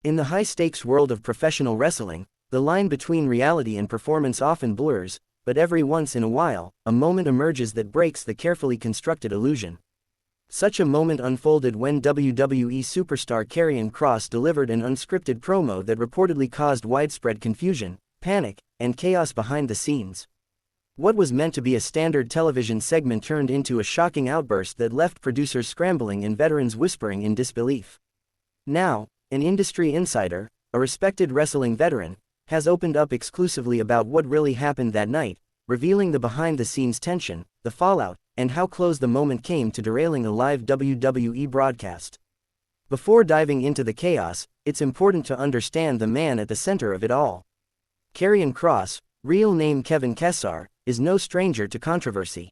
In the high-stakes world of professional wrestling, the line between reality and performance often blurs, but every once in a while, a moment emerges that breaks the carefully constructed illusion. Such a moment unfolded when WWE superstar Karrion Kross delivered an unscripted promo that reportedly caused widespread confusion, panic, and chaos behind the scenes. What was meant to be a standard television segment turned into a shocking outburst that left producers scrambling and veterans whispering in disbelief. Now, an industry insider, a respected wrestling veteran, has opened up exclusively about what really happened that night, revealing the behind-the-scenes tension, the fallout, and how close the moment came to derailing a live WWE broadcast. Before diving into the chaos, it's important to understand the man at the center of it all. Karrion Kross, real name Kevin Kessar, is no stranger to controversy.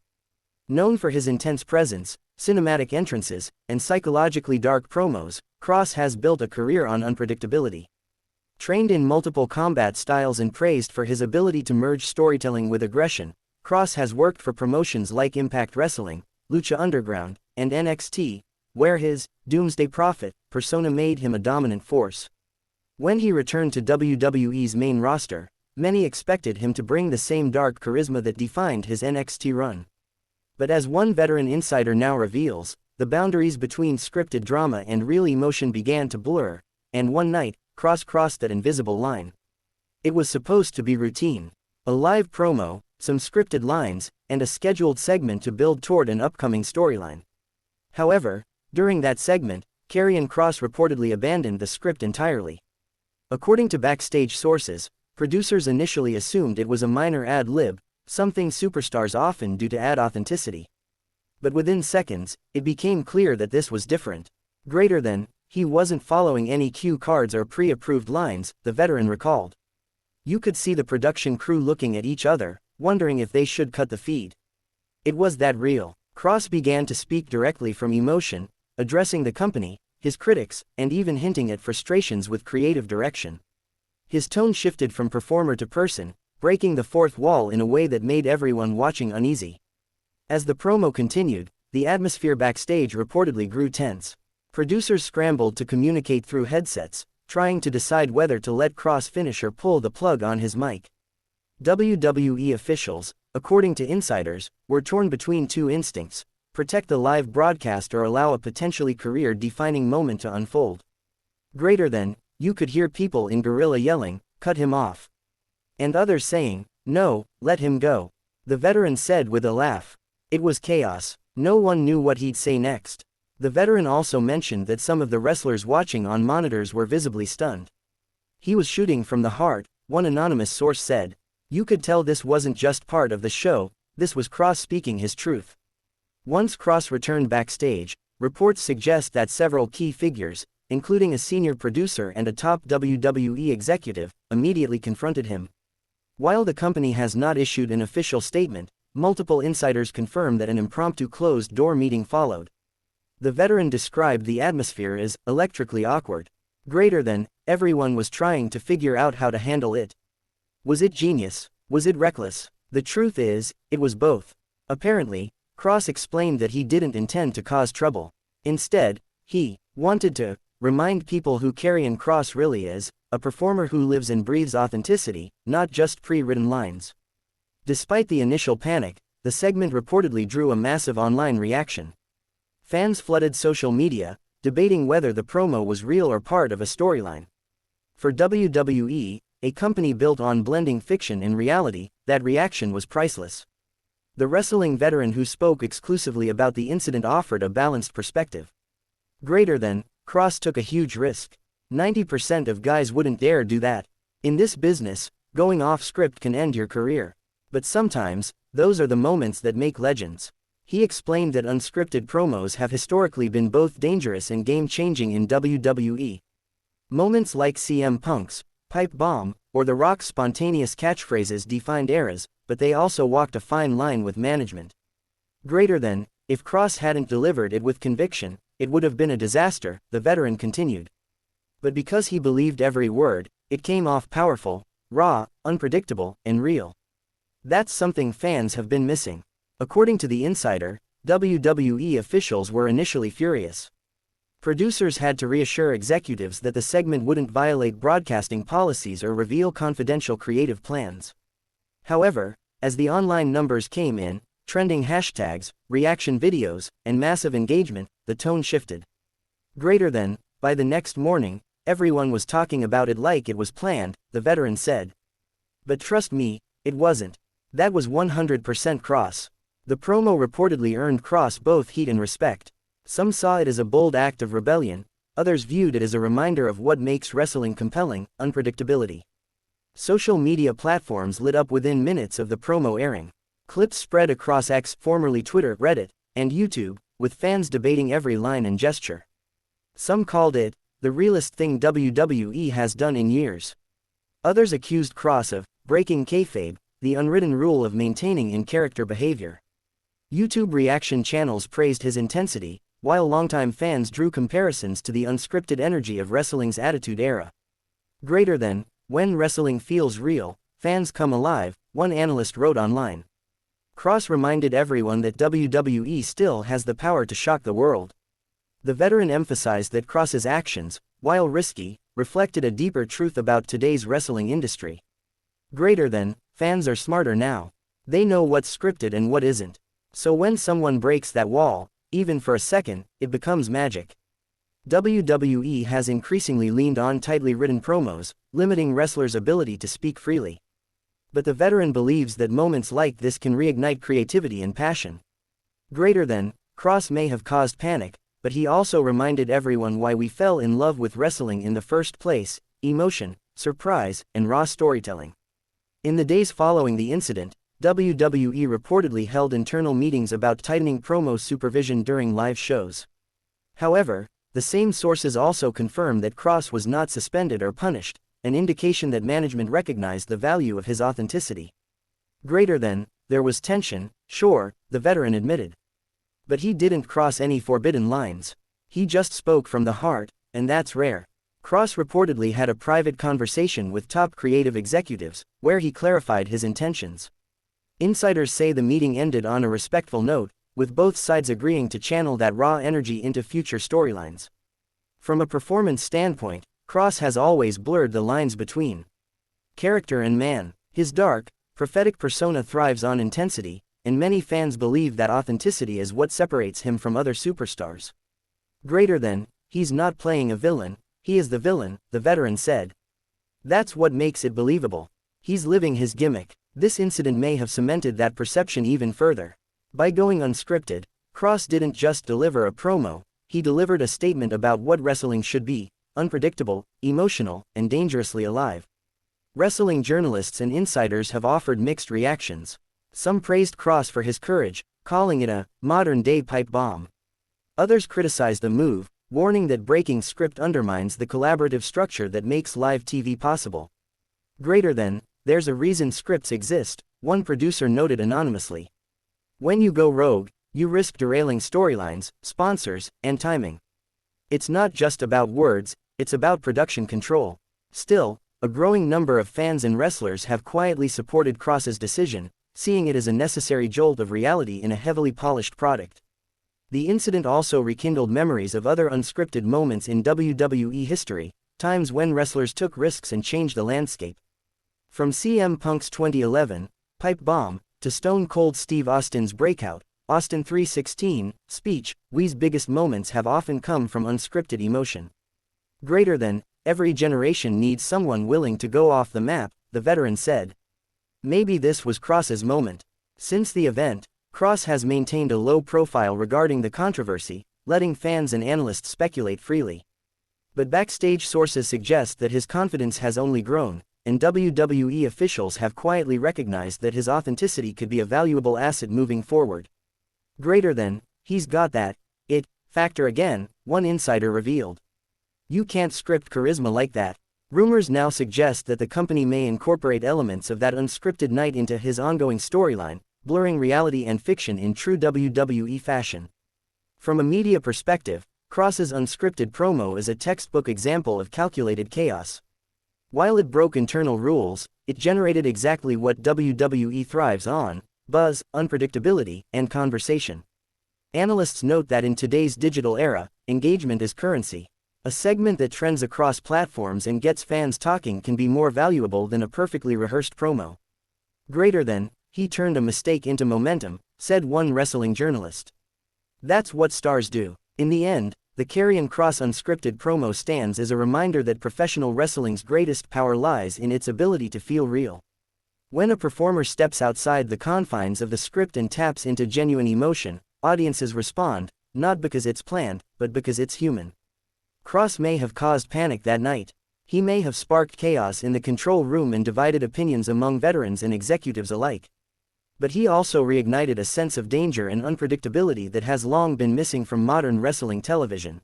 Known for his intense presence, cinematic entrances, and psychologically dark promos, Kross has built a career on unpredictability. Trained in multiple combat styles and praised for his ability to merge storytelling with aggression, Kross has worked for promotions like Impact Wrestling, Lucha Underground, and NXT, where his Doomsday Prophet persona made him a dominant force. When he returned to WWE's main roster, many expected him to bring the same dark charisma that defined his NXT run. But as one veteran insider now reveals, the boundaries between scripted drama and real emotion began to blur, and one night, Kross crossed that invisible line. It was supposed to be routine. A live promo, some scripted lines, and a scheduled segment to build toward an upcoming storyline. However, during that segment, Karrion Kross reportedly abandoned the script entirely. According to Backstage sources, producers initially assumed it was a minor ad-lib, something superstars often do to add authenticity. But within seconds, it became clear that this was different. Greater than, he wasn't following any cue cards or pre-approved lines, the veteran recalled. You could see the production crew looking at each other, wondering if they should cut the feed. It was that real. Kross began to speak directly from emotion, addressing the company, his critics, and even hinting at frustrations with creative direction. His tone shifted from performer to person, breaking the fourth wall in a way that made everyone watching uneasy. As the promo continued, the atmosphere backstage reportedly grew tense. Producers scrambled to communicate through headsets, trying to decide whether to let Kross finish or pull the plug on his mic. WWE officials, according to insiders, were torn between two instincts: protect the live broadcast or allow a potentially career-defining moment to unfold. Greater than, you could hear people in guerrilla yelling, "Cut him off." And others saying, "No, let him go." The veteran said with a laugh. It was chaos. No one knew what he'd say next. The veteran also mentioned that some of the wrestlers watching on monitors were visibly stunned. He was shooting from the heart, one anonymous source said. You could tell this wasn't just part of the show, this was Kross speaking his truth. Once Kross returned backstage, reports suggest that several key figures, including a senior producer and a top WWE executive, immediately confronted him. While the company has not issued an official statement, multiple insiders confirm that an impromptu closed-door meeting followed. The veteran described the atmosphere as electrically awkward. Greater than, everyone was trying to figure out how to handle it. Was it genius? Was it reckless? The truth is, it was both. Apparently, Kross explained that he didn't intend to cause trouble. Instead, he wanted to remind people who Karrion Kross really is, a performer who lives and breathes authenticity, not just pre-written lines. Despite the initial panic, the segment reportedly drew a massive online reaction. Fans flooded social media, debating whether the promo was real or part of a storyline. For WWE, a company built on blending fiction and reality, that reaction was priceless. The wrestling veteran who spoke exclusively about the incident offered a balanced perspective. Greater than, Kross took a huge risk. 90% of guys wouldn't dare do that. In this business, going off script can end your career. But sometimes, those are the moments that make legends. He explained that unscripted promos have historically been both dangerous and game-changing in WWE. Moments like CM Punk's pipe bomb, or The Rock's spontaneous catchphrases defined eras, but they also walked a fine line with management. Greater than, if Kross hadn't delivered it with conviction, it would have been a disaster, the veteran continued. But because he believed every word, it came off powerful, raw, unpredictable, and real. That's something fans have been missing. According to the insider, WWE officials were initially furious. Producers had to reassure executives that the segment wouldn't violate broadcasting policies or reveal confidential creative plans. However, as the online numbers came in, trending hashtags, reaction videos, and massive engagement, the tone shifted. By the next morning, everyone was talking about it like it was planned, the veteran said. But trust me, it wasn't. That was 100% Kross. The promo reportedly earned Kross both heat and respect. Some saw it as a bold act of rebellion, others viewed it as a reminder of what makes wrestling compelling: unpredictability. Social media platforms lit up within minutes of the promo airing. Clips spread across X, formerly Twitter, Reddit, and YouTube, with fans debating every line and gesture. Some called it the realest thing WWE has done in years. Others accused Kross of breaking kayfabe, the unwritten rule of maintaining in-character behavior. YouTube reaction channels praised his intensity, while longtime fans drew comparisons to the unscripted energy of wrestling's Attitude Era. When wrestling feels real, fans come alive, one analyst wrote online. Kross reminded everyone that WWE still has the power to shock the world. The veteran emphasized that Kross's actions, while risky, reflected a deeper truth about today's wrestling industry. Fans are smarter now. They know what's scripted and what isn't. So when someone breaks that wall, even for a second, it becomes magic. WWE has increasingly leaned on tightly written promos, limiting wrestlers' ability to speak freely. But the veteran believes that moments like this can reignite creativity and passion. Kross may have caused panic, but he also reminded everyone why we fell in love with wrestling in the first place: emotion, surprise, and raw storytelling. In the days following the incident, WWE reportedly held internal meetings about tightening promo supervision during live shows. However, the same sources also confirm that Kross was not suspended or punished, an indication that management recognized the value of his authenticity. There was tension, sure, the veteran admitted. But he didn't cross any forbidden lines. He just spoke from the heart, and that's rare. Kross reportedly had a private conversation with top creative executives, where he clarified his intentions. Insiders say the meeting ended on a respectful note, with both sides agreeing to channel that raw energy into future storylines. From a performance standpoint, Kross has always blurred the lines between character and man. His dark, prophetic persona thrives on intensity, and many fans believe that authenticity is what separates him from other superstars. He's not playing a villain, he is the villain, the veteran said. That's what makes it believable. He's living his gimmick. This incident may have cemented that perception even further. By going unscripted, Kross didn't just deliver a promo, he delivered a statement about what wrestling should be: unpredictable, emotional, and dangerously alive. Wrestling journalists and insiders have offered mixed reactions. Some praised Kross for his courage, calling it a modern-day pipe bomb. Others criticized the move, warning that breaking script undermines the collaborative structure that makes live TV possible. There's a reason scripts exist, one producer noted anonymously. When you go rogue, you risk derailing storylines, sponsors, and timing. It's not just about words, it's about production control. Still, a growing number of fans and wrestlers have quietly supported Kross's decision, seeing it as a necessary jolt of reality in a heavily polished product. The incident also rekindled memories of other unscripted moments in WWE history, times when wrestlers took risks and changed the landscape. From CM Punk's 2011 pipe bomb to Stone Cold Steve Austin's breakout Austin 3:16 speech, We's biggest moments have often come from unscripted emotion. Every generation needs someone willing to go off the map, the veteran said. Maybe this was Kross's moment. Since the event, Kross has maintained a low profile regarding the controversy, letting fans and analysts speculate freely. But backstage sources suggest that his confidence has only grown, and WWE officials have quietly recognized that his authenticity could be a valuable asset moving forward. He's got that it factor again, one insider revealed. You can't script charisma like that. Rumors now suggest that the company may incorporate elements of that unscripted night into his ongoing storyline, blurring reality and fiction in true WWE fashion. From a media perspective, Kross's unscripted promo is a textbook example of calculated chaos. While it broke internal rules, it generated exactly what WWE thrives on: buzz, unpredictability, and conversation. Analysts note that in today's digital era, engagement is currency. A segment that trends across platforms and gets fans talking can be more valuable than a perfectly rehearsed promo. Greater than, he turned a mistake into momentum, said one wrestling journalist. That's what stars do. In the end, the Karrion Kross Unscripted promo stands as a reminder that professional wrestling's greatest power lies in its ability to feel real. When a performer steps outside the confines of the script and taps into genuine emotion, audiences respond, not because it's planned, but because it's human. Kross may have caused panic that night. He may have sparked chaos in the control room and divided opinions among veterans and executives alike. But he also reignited a sense of danger and unpredictability that has long been missing from modern wrestling television.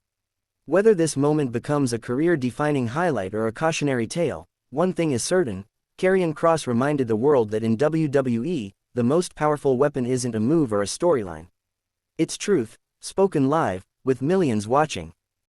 Whether this moment becomes a career-defining highlight or a cautionary tale, one thing is certain: Karrion Kross reminded the world that in WWE, the most powerful weapon isn't a move or a storyline. It's truth, spoken live, with millions watching.